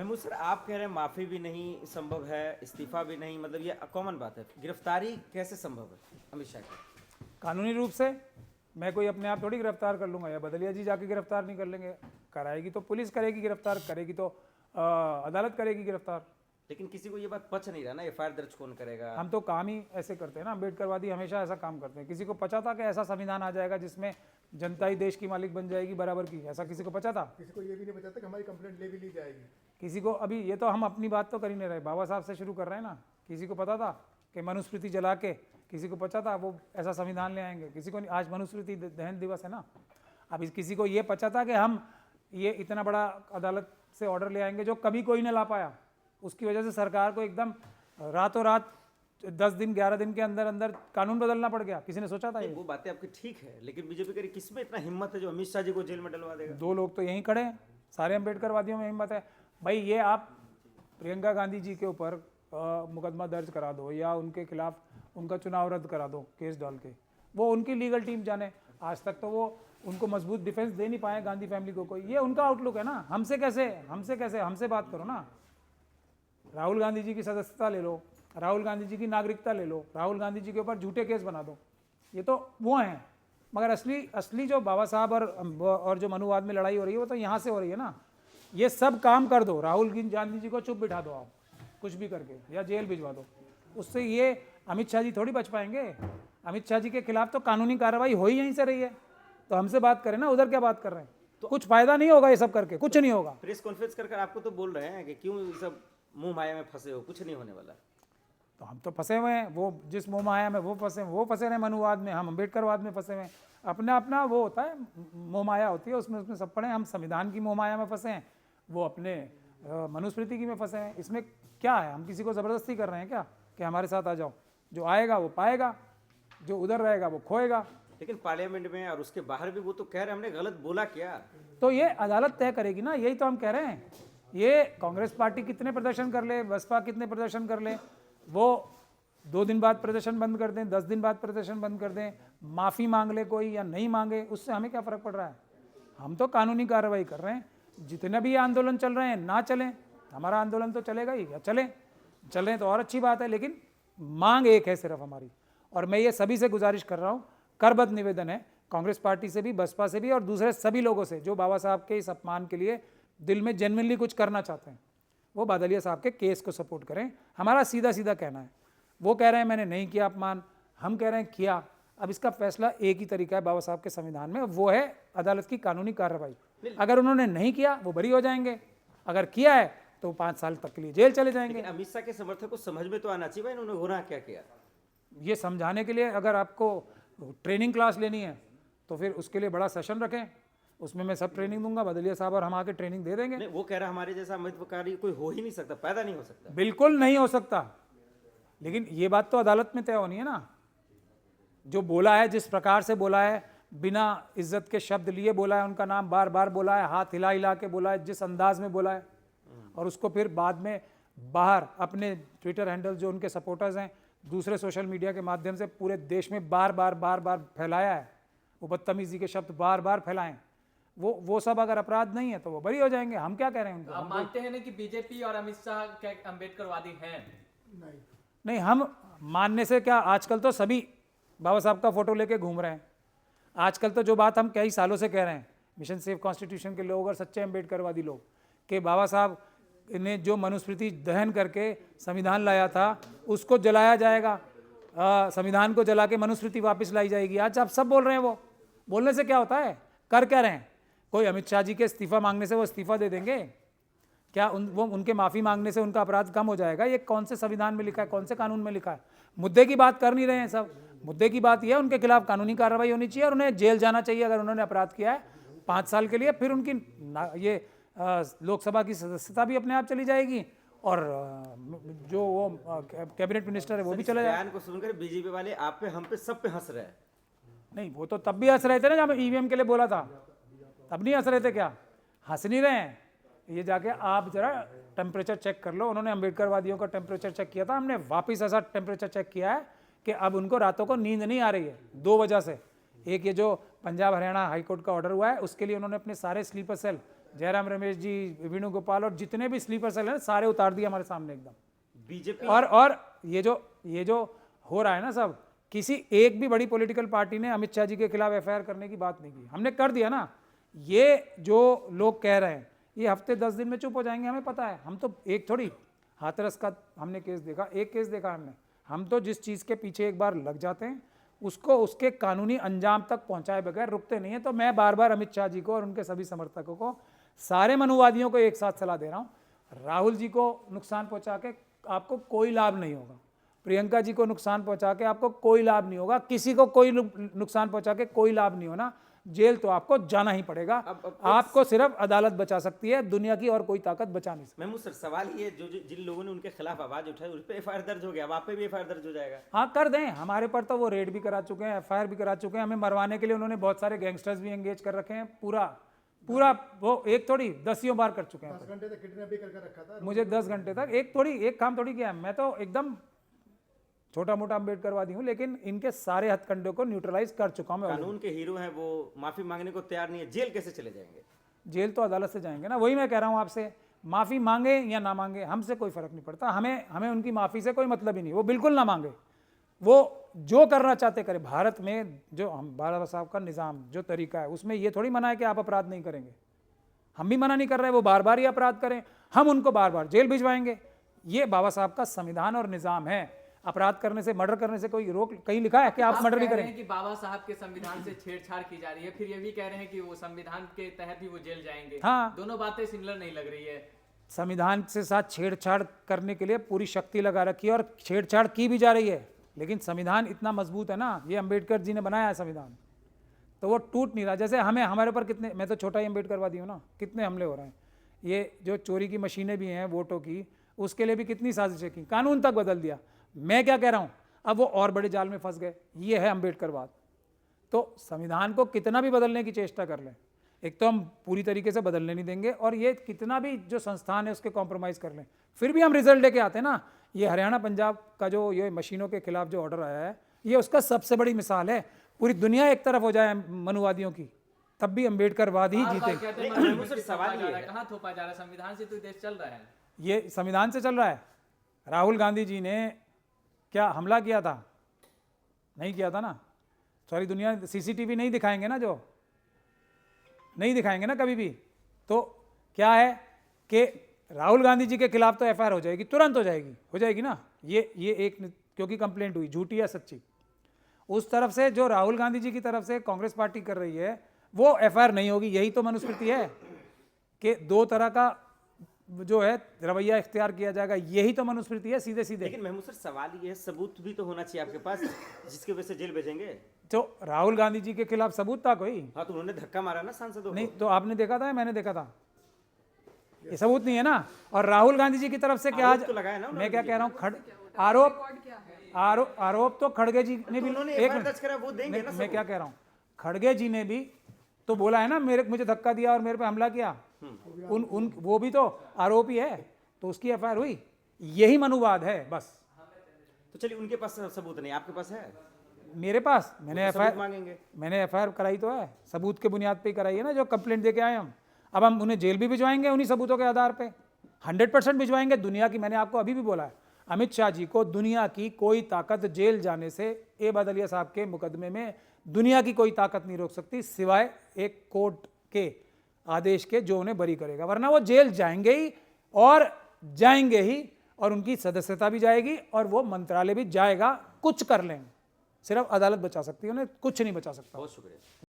Mahmood sir, आप कह रहे हैं माफी भी नहीं संभव है, इस्तीफा भी नहीं, मतलब ये कॉमन बात है, गिरफ्तारी कैसे संभव है अमित शाह की? कानूनी रूप से मैं कोई अपने आप थोड़ी गिरफ्तार कर लूंगा, या बदलिया जी जाके गिरफ्तार नहीं कर लेंगे। कराएगी तो पुलिस करेगी गिरफ्तार, करेगी तो अदालत करेगी गिरफ्तार। लेकिन किसी को ये बात पच नहीं रहा ना, एफआईआर दर्ज कौन करेगा? हम तो काम ही ऐसे करते हैं ना, अम्बेडकरवादी हमेशा ऐसा काम करते हैं। किसी को पता था कि ऐसा संविधान आ जाएगा जिसमें जनता ही देश की मालिक बन जाएगी बराबर की? ऐसा किसी को पता था? किसी को ये भी नहीं पता था कि हमारी कंप्लेंट ले भी ली जाएगी। किसी को अभी ये तो हम अपनी बात तो कर ही नहीं रहे, बाबा साहब से शुरू कर रहे हैं ना। किसी को पता था कि मनुस्मृति जला के, किसी को पता था वो ऐसा संविधान ले आएंगे? किसी को नहीं। आज मनुस्मृति दहन दिवस है ना। अब किसी को ये पता था कि हम ये इतना बड़ा अदालत से ऑर्डर ले आएंगे जो कभी कोई नहीं ला पाया? उसकी वजह से सरकार को एकदम रातों रात 10 दिन 11 दिन के अंदर अंदर कानून बदलना पड़ गया। किसी ने सोचा था ये? वो बातें आपकी ठीक है, लेकिन बीजेपी कह रही किस में इतना हिम्मत है जो अमित शाह जी को जेल में डलवा देगा? 2 लोग तो यहीं खड़े हैं, सारे अम्बेडकरवादियों में हिम्मत है भाई। ये आप प्रियंका गांधी जी के ऊपर मुकदमा दर्ज करा दो या उनके खिलाफ उनका चुनाव रद्द करा दो केस डाल के, वो उनकी लीगल टीम जाने। आज तक तो वो उनको मजबूत डिफेंस दे नहीं पाए गांधी फैमिली को कोई। ये उनका आउटलुक है ना। हमसे बात करो ना। राहुल गांधी जी की सदस्यता ले लो, राहुल गांधी जी की नागरिकता ले लो, राहुल गांधी जी के ऊपर झूठे केस बना दो। ये तो वो हैं, मगर असली जो बाबा साहब और जो मनुवाद में लड़ाई हो रही है वो तो यहाँ से हो रही है ना। ये सब काम कर दो, राहुल गांधी जी को चुप बिठा दो आप कुछ भी करके, या जेल भिजवा दो। उससे ये अमित शाह जी थोड़ी बच पाएंगे। अमित शाह जी के खिलाफ तो कानूनी कार्रवाई हो ही यहीं से रही है, तो हमसे बात करें ना, उधर क्या बात कर रहे हैं? तो कुछ फायदा नहीं होगा ये सब करके, कुछ नहीं होगा। प्रेस कॉन्फ्रेंस कर आपको तो बोल रहे हैं कि क्यों ये सब मुंह माया में फंसे हो, कुछ नहीं होने वाला। तो हम तो फंसे हुए हैं, वो जिस मोह माया में वो फंसे रहे मनुवाद में, हम अम्बेडकरवाद में फंसे हुए हैं। अपना वो होता है, मोह माया होती है, उसमें सब पड़े। हम संविधान की मोह माया में फंसे हैं, वो अपने मनुस्मृति की में फंसे हैं। इसमें क्या है? हम किसी को ज़बरदस्ती कर रहे हैं क्या कि हमारे साथ आ जाओ? जो आएगा वो पाएगा, जो उधर रहेगा वो खोएगा। लेकिन पार्लियामेंट में और उसके बाहर भी वो तो कह रहे हैं हमने गलत बोला क्या? तो ये अदालत तय करेगी ना, यही तो हम कह रहे हैं। ये कांग्रेस पार्टी कितने प्रदर्शन कर ले, बसपा कितने प्रदर्शन कर ले, वो 2 दिन बाद प्रदर्शन बंद कर दें, 10 दिन बाद प्रदर्शन बंद कर दें, माफ़ी मांग ले कोई या नहीं मांगे, उससे हमें क्या फ़र्क पड़ रहा है? हम तो कानूनी कार्रवाई कर रहे हैं। जितने भी आंदोलन चल रहे हैं ना चलें, हमारा आंदोलन तो चलेगा ही, या चलें तो और अच्छी बात है। लेकिन मांग एक है सिर्फ हमारी, और मैं ये सभी से गुजारिश कर रहा हूँ, करबद्ध निवेदन है कांग्रेस पार्टी से भी, बसपा से भी और दूसरे सभी लोगों से जो बाबा साहब के इस अपमान के लिए दिल में जेन्युइनली कुछ करना चाहते हैं, वो बादलिया साहब के केस को सपोर्ट करें। हमारा सीधा कहना है। वो कह रहे हैं मैंने नहीं किया अपमान, हम कह रहे हैं किया। अब इसका फैसला एक ही तरीका है बाबा साहब के संविधान में, वो है अदालत की कानूनी कार्रवाई। अगर उन्होंने नहीं किया वो बरी हो जाएंगे, अगर किया है तो 5 साल तक के लिए जेल चले जाएंगे। अमित शाह के समर्थक को समझ में तो आना चाहिए भाई इन्होंने गुनाह क्या किया। ये समझाने के लिए अगर आपको ट्रेनिंग क्लास लेनी है तो फिर उसके लिए बड़ा सेशन रखें, उसमें मैं सब ट्रेनिंग दूंगा, बदलिया साहब और हम आके ट्रेनिंग दे देंगे। नहीं, वो कह रहा हमारे जैसा अमितकारी कोई हो ही नहीं सकता, पैदा नहीं हो सकता। बिल्कुल नहीं हो सकता, लेकिन ये बात तो अदालत में तय होनी है ना। जो बोला है, जिस प्रकार से बोला है, बिना इज्जत के शब्द लिए बोला है, उनका नाम बार बार बोला है, हाथ हिला हिला के बोला है, जिस अंदाज में बोला है, और उसको फिर बाद में बाहर अपने ट्विटर हैंडल जो उनके सपोर्टर्स हैं, दूसरे सोशल मीडिया के माध्यम से पूरे देश में बार बार फैलाया है, वो बदतमीजी के शब्द बार बार फैलाएं, वो सब अगर अपराध नहीं है तो वो बरी हो जाएंगे। हम क्या कह रहे हैं उनको? आप मानते हैं ना कि बीजेपी और अमित शाह क्या अम्बेडकरवादी हैं? नहीं, हम मानने से क्या, आजकल तो सभी बाबा साहब का फोटो लेके घूम रहे हैं। आजकल तो जो बात हम कई सालों से कह रहे हैं, मिशन सेफ कॉन्स्टिट्यूशन के लोग और सच्चे अम्बेडकरवादी लोग, कि बाबा साहब ने जो मनुस्मृति दहन करके संविधान लाया था उसको जलाया जाएगा, संविधान को जला के मनुस्मृति वापस लाई जाएगी। आज आप सब बोल रहे हैं। वो बोलने से क्या होता है? कर क्या रहे हैं? कोई अमित शाह जी के इस्तीफा मांगने से वो इस्तीफा दे देंगे क्या? वो उनके माफ़ी मांगने से उनका अपराध कम हो जाएगा? ये कौन से संविधान में लिखा है, कौन से कानून में लिखा है? मुद्दे की बात कर नहीं रहे हैं सब। मुद्दे की बात यह है उनके खिलाफ कानूनी कार्रवाई होनी चाहिए और उन्हें जेल जाना चाहिए अगर उन्होंने अपराध किया है 5 साल के लिए। फिर उनकी ये लोकसभा की सदस्यता भी अपने आप चली जाएगी और जो वो कैबिनेट मिनिस्टर है वो भी चला जाएगा। बयान को सुनकर बीजेपी वाले आप पे, हम पे, सब पे हंस रहे हैं। नहीं, वो तो तब भी हंस रहे थे ना जब ईवीएम के लिए बोला था, तब नहीं हंस रहे थे क्या? हंस नहीं रहे हैं। ये जाके आप जरा टेम्परेचर चेक कर लो। उन्होंने अम्बेडकरवादियों का टेम्परेचर चेक किया था, हमने वापस ऐसा टेम्परेचर चेक किया है कि अब उनको रातों को नींद नहीं आ रही है 2 वजह से। एक ये जो पंजाब हरियाणा हाईकोर्ट का ऑर्डर हुआ है उसके लिए उन्होंने अपने सारे स्लीपर सेल जयराम रमेश जी, वेणुगोपाल और जितने भी स्लीपर सेल हैं सारे उतार दिए हमारे सामने एकदम। बीजेपी और ये जो हो रहा है ना सब, किसी एक भी बड़ी पॉलिटिकल पार्टी ने अमित शाह जी के खिलाफ एफआईआर करने की बात नहीं की, हमने कर दिया ना। ये जो लोग कह रहे हैं ये हफ्ते 10 दिन में चुप हो जाएंगे, हमें पता है। हम तो एक थोड़ी हाथरस का हमने केस देखा, एक केस देखा हमने। हम तो जिस चीज़ के पीछे एक बार लग जाते हैं उसको उसके कानूनी अंजाम तक पहुंचाए बगैर रुकते नहीं है। तो मैं बार बार अमित शाह जी को और उनके सभी समर्थकों को, सारे मनुवादियों को एक साथ सलाह दे रहा हूँ, राहुल जी को नुकसान पहुंचा के आपको कोई लाभ नहीं होगा, प्रियंका जी को नुकसान पहुंचा के आपको कोई लाभ नहीं होगा, किसी को कोई नुकसान पहुंचा के कोई लाभ नहीं होना। जेल तो आपको जाना ही पड़ेगा। आपको सिर्फ अदालत बचा सकती है, दुनिया की और कोई ताकत बचा नहीं सकती। महमूद सर, सवाल ये जो जिन लोगों ने उनके खिलाफ आवाज उठाई उस पर एफआईआर दर्ज हो गया, अब आप पे भी एफआईआर दर्ज हो जाएगा? हाँ कर दें, हमारे पर तो वो रेड भी करा चुके हैं, एफआईआर भी करा चुके हैं। हमें मरवाने के लिए उन्होंने बहुत सारे गैंगस्टर्स भी एंगेज कर रखे हैं। पूरा वो एक थोड़ी 10 बार कर चुके हैं। 10 घंटे तक किडनैप भी करके रखा था। मुझे 10 घंटे तक एक काम थोड़ी किया है। मैं तो एकदम छोटा मोटा अम्बेडकरवादी हूँ, लेकिन इनके सारे हथकंडों को न्यूट्रलाइज कर चुका हूँ मैं। कानून के हीरो हैं वो, माफी मांगने को तैयार नहीं है, जेल कैसे चले जाएंगे? जेल तो अदालत से जाएंगे ना। वही मैं कह रहा हूँ आपसे, माफ़ी मांगे या ना मांगे हमसे कोई फ़र्क नहीं पड़ता। हमें उनकी माफ़ी से कोई मतलब ही नहीं। वो बिल्कुल ना मांगे, वो जो करना चाहते करें। भारत में जो हम बाबा साहब का निज़ाम जो तरीका है उसमें ये थोड़ी मना है कि आप अपराध नहीं करेंगे। हम भी मना नहीं कर रहे, वो बार बार ही अपराध करें, हम उनको बार बार जेल भिजवाएंगे। ये बाबा साहब का संविधान और निज़ाम है। अपराध करने से, मर्डर करने से कोई रोक कहीं लिखा है कि आप मर्डर नहीं कह रहे करें? हैं कि बाबा साहब के संविधान से छेड़छाड़ की जा रही है, फिर ये भी कह रहे हैं कि वो संविधान के तहत ही वो जेल जाएंगे। हाँ। दोनों बातें सिमिलर नहीं लग रही है। संविधान से साथ छेड़छाड़ करने के लिए पूरी शक्ति लगा रखी है और छेड़छाड़ की भी जा रही है, लेकिन संविधान इतना मजबूत है ना, ये अंबेडकर जी ने बनाया है संविधान, तो वो टूट नहीं रहा। जैसे हमारे ऊपर कितने, मैं तो छोटा ही अंबेडकरवादी हूँ ना, कितने हमले हो रहे हैं। ये जो चोरी की मशीनें भी हैं वोटों की, उसके लिए भी कितनी साजिशें की, कानून तक बदल दिया। मैं क्या कह रहा हूँ, अब वो और बड़े जाल में फंस गए। ये है अंबेडकरवाद। तो संविधान को कितना भी बदलने की चेष्टा कर लें, एक तो हम पूरी तरीके से बदलने नहीं देंगे, और ये कितना भी जो संस्थान है उसके कॉम्प्रोमाइज़ कर लें, फिर भी हम रिजल्ट लेके आते हैं ना। ये हरियाणा पंजाब का जो ये मशीनों के खिलाफ जो ऑर्डर आया है, ये उसका सबसे बड़ी मिसाल है। पूरी दुनिया एक तरफ हो जाए मनुवादियों की, तब भी अंबेडकरवाद ही जीते। कहाँ थोपा जा रहा है? संविधान से तो देश चल रहा है। ये संविधान से चल रहा है। राहुल गांधी जी ने क्या हमला किया था? नहीं किया था ना। सारी दुनिया सीसीटीवी नहीं दिखाएंगे ना, जो नहीं दिखाएंगे ना कभी भी। तो क्या है कि राहुल गांधी जी के खिलाफ तो एफआईआर हो जाएगी, तुरंत हो जाएगी ना। ये एक, क्योंकि कंप्लेंट हुई, झूठी या सच्ची। उस तरफ से जो राहुल गांधी जी की तरफ से कांग्रेस पार्टी कर रही है, वो एफआईआर नहीं होगी। यही तो मनुस्मृति है कि दो तरह का जो है रवैया इख्तियार किया जाएगा, यही तो मनुस्मृति है सीधे सीधे। लेकिन महमूद सर, सवाल ये है, सबूत भी तो होना चाहिए आपके पास जिसके वजह से जेल भेजेंगे। तो राहुल गांधी जी के खिलाफ सबूत था कोई? हाँ, तो उन्होंने धक्का मारा ना सांसदों को। नहीं, तो आपने देखा था, मैंने देखा था, ये सबूत नहीं है ना। और राहुल गांधी जी की तरफ से क्या आज तो लगाया ना मैं क्या कह रहा हूँ, आरोप तो खड़गे जी ने भी, एक मिनट, मैं क्या कह रहा हूँ, खड़गे जी ने भी तो बोला है ना, मुझे धक्का दिया और मेरे पे हमला किया। वो भी तो आरोपी है, तो उसकी एफआईआर हुई। यही मनुवाद है बस। तो चलिए, उनके पास सबूत नहीं, आपके पास है? मेरे पास, मैंने एफआईआर कराई तो है, सबूत के बुनियाद पे ही कराई है ना, जो कंप्लेंट दे के आए हम। अब हम उन्हें जेल भी भिजवाएंगे उन्हीं सबूतों के आधार पे, 100% भिजवाएंगे। दुनिया की, मैंने आपको अभी भी बोला है, अमित शाह जी को दुनिया की कोई ताकत जेल जाने से, ए बदलिया साहब के मुकदमे में दुनिया की कोई ताकत नहीं रोक सकती, सिवाय एक कोर्ट के आदेश के जो उन्हें बरी करेगा। वरना वो जेल जाएंगे ही, और उनकी सदस्यता भी जाएगी, और वो मंत्रालय भी जाएगा। कुछ कर लेंगे, सिर्फ अदालत बचा सकती है उन्हें, कुछ नहीं बचा सकता। बहुत शुक्रिया।